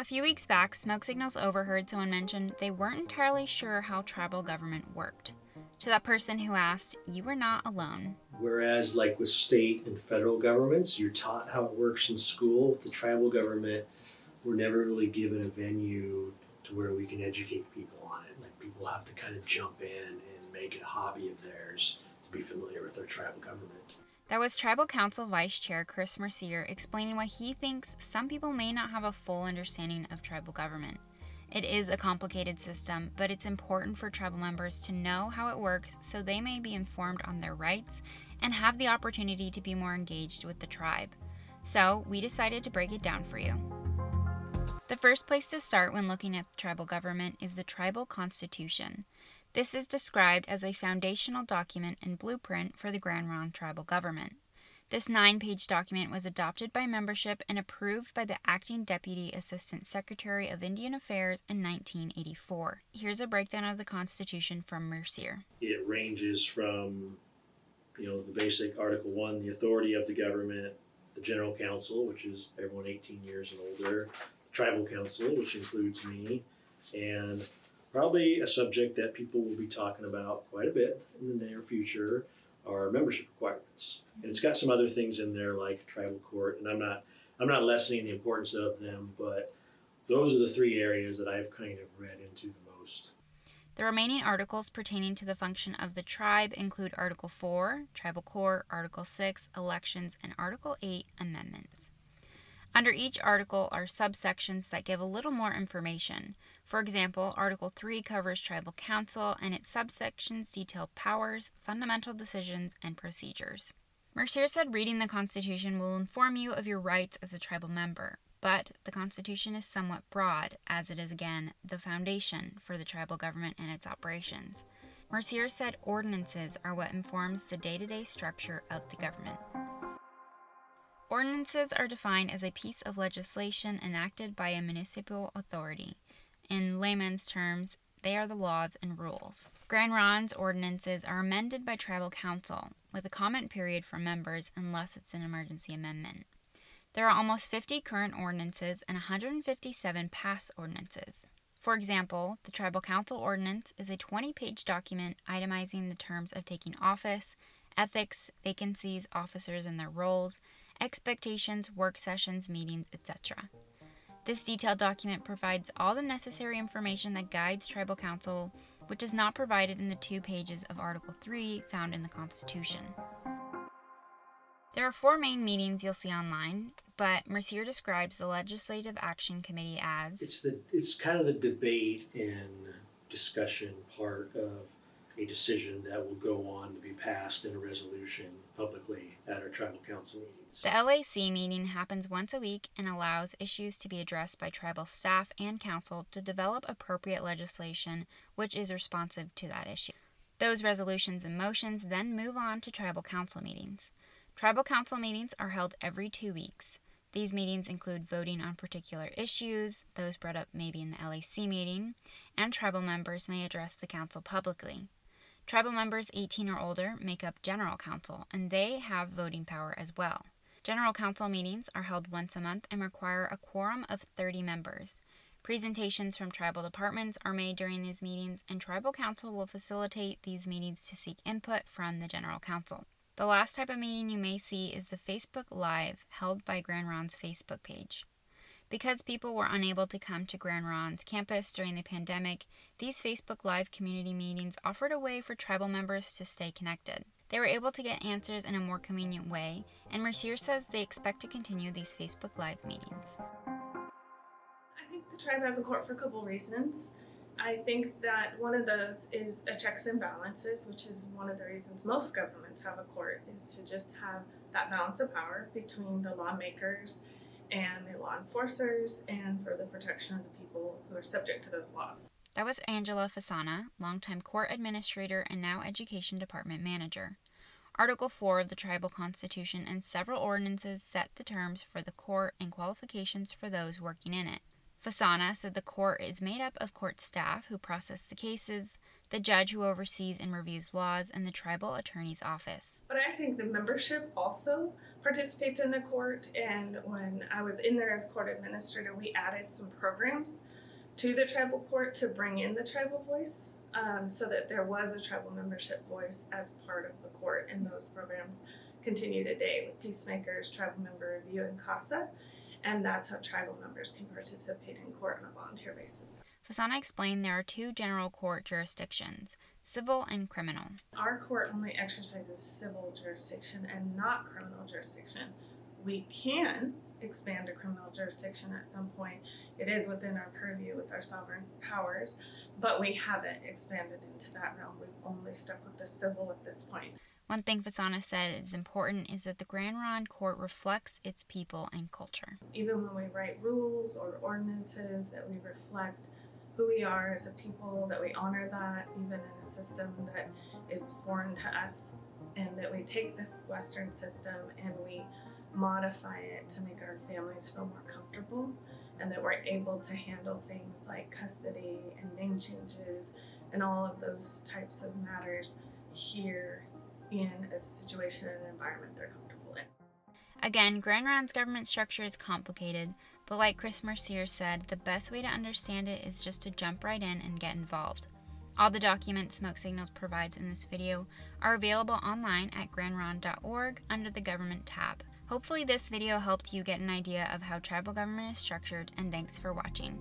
A few weeks back, Smoke Signals overheard someone mention they weren't entirely sure how tribal government worked. To that person who asked, you were not alone. Whereas, like with state and federal governments, you're taught how it works in school. With the tribal government, we're never really given a venue to where we can educate people on it. Like, people have to kind of jump in and make it a hobby of theirs to be familiar with their tribal government. That was Tribal Council Vice Chair Chris Mercier explaining why he thinks some people may not have a full understanding of tribal government. It is a complicated system, but it's important for tribal members to know how it works so they may be informed on their rights and have the opportunity to be more engaged with the tribe. So, we decided to break it down for you. The first place to start when looking at tribal government is the Tribal Constitution. This is described as a foundational document and blueprint for the Grand Ronde tribal government. This 9-page document was adopted by membership and approved by the Acting Deputy Assistant Secretary of Indian Affairs in 1984. Here's a breakdown of the Constitution from Mercier. It ranges from, the basic Article 1, the authority of the government, the General Council, which is everyone 18 years and older, Tribal Council, which includes me, and probably a subject that people will be talking about quite a bit in the near future are membership requirements. And it's got some other things in there like tribal court, and I'm not lessening the importance of them, but those are the three areas that I've kind of read into the most. The remaining articles pertaining to the function of the tribe include Article 4, Tribal Court, Article 6, Elections, and Article 8, Amendments. Under each article are subsections that give a little more information. For example, Article 3 covers Tribal Council, and its subsections detail powers, fundamental decisions, and procedures. Mercier said reading the Constitution will inform you of your rights as a tribal member, but the Constitution is somewhat broad, as it is, again, the foundation for the tribal government and its operations. Mercier said ordinances are what informs the day-to-day structure of the government. Ordinances are defined as a piece of legislation enacted by a municipal authority. In layman's terms, they are the laws and rules. Grand Ronde's ordinances are amended by Tribal Council, with a comment period for members unless it's an emergency amendment. There are almost 50 current ordinances and 157 past ordinances. For example, the Tribal Council Ordinance is a 20-page document itemizing the terms of taking office, ethics, vacancies, officers and their roles, expectations, work sessions, meetings, etc. This detailed document provides all the necessary information that guides Tribal Council, which is not provided in the 2 pages of Article 3 found in the Constitution. There are 4 main meetings you'll see online, but Mercier describes the Legislative Action Committee as It's kind of the debate and discussion part of a decision that will go on to be passed in a resolution publicly at our tribal council meetings. The LAC meeting happens once a week and allows issues to be addressed by tribal staff and council to develop appropriate legislation which is responsive to that issue. Those resolutions and motions then move on to tribal council meetings. Tribal council meetings are held every 2 weeks. These meetings include voting on particular issues, those brought up maybe in the LAC meeting, and tribal members may address the council publicly. Tribal members 18 or older make up General Council, and they have voting power as well. General Council meetings are held once a month and require a quorum of 30 members. Presentations from tribal departments are made during these meetings, and Tribal Council will facilitate these meetings to seek input from the General Council. The last type of meeting you may see is the Facebook Live, held by Grand Ronde's Facebook page. Because people were unable to come to Grand Ronde's campus during the pandemic, these Facebook Live community meetings offered a way for tribal members to stay connected. They were able to get answers in a more convenient way, and Mercier says they expect to continue these Facebook Live meetings. I think the tribe has a court for a couple reasons. I think that one of those is a checks and balances, which is one of the reasons most governments have a court, is to just have that balance of power between the lawmakers and the law enforcers, and for the protection of the people who are subject to those laws. That was Angela Fasana, longtime court administrator and now education department manager. Article 4 of the Tribal Constitution and several ordinances set the terms for the court and qualifications for those working in it. Fasana said the court is made up of court staff who process the cases, the judge who oversees and reviews laws, and the tribal attorney's office. But I think the membership also participates in the court, and when I was in there as court administrator, we added some programs to the tribal court to bring in the tribal voice, so that there was a tribal membership voice as part of the court, and those programs continue today with peacemakers, tribal member review, and CASA, and that's how tribal members can participate in court on a volunteer basis. Fasana explained there are 2 general court jurisdictions, civil and criminal. Our court only exercises civil jurisdiction and not criminal jurisdiction. We can expand to criminal jurisdiction at some point. It is within our purview with our sovereign powers, but we haven't expanded into that realm. We've only stuck with the civil at this point. One thing Fasana said is important is that the Grand Ronde Court reflects its people and culture. Even when we write rules or ordinances, that we reflect who we are as a people, that we honor that even in a system that is foreign to us, and that we take this Western system and we modify it to make our families feel more comfortable, and that we're able to handle things like custody and name changes and all of those types of matters here in a situation and environment they're comfortable in. Again, Grand Ronde's government structure is complicated, but like Chris Mercier said, the best way to understand it is just to jump right in and get involved. All the documents Smoke Signals provides in this video are available online at grandronde.org under the Government tab. Hopefully this video helped you get an idea of how tribal government is structured, and thanks for watching.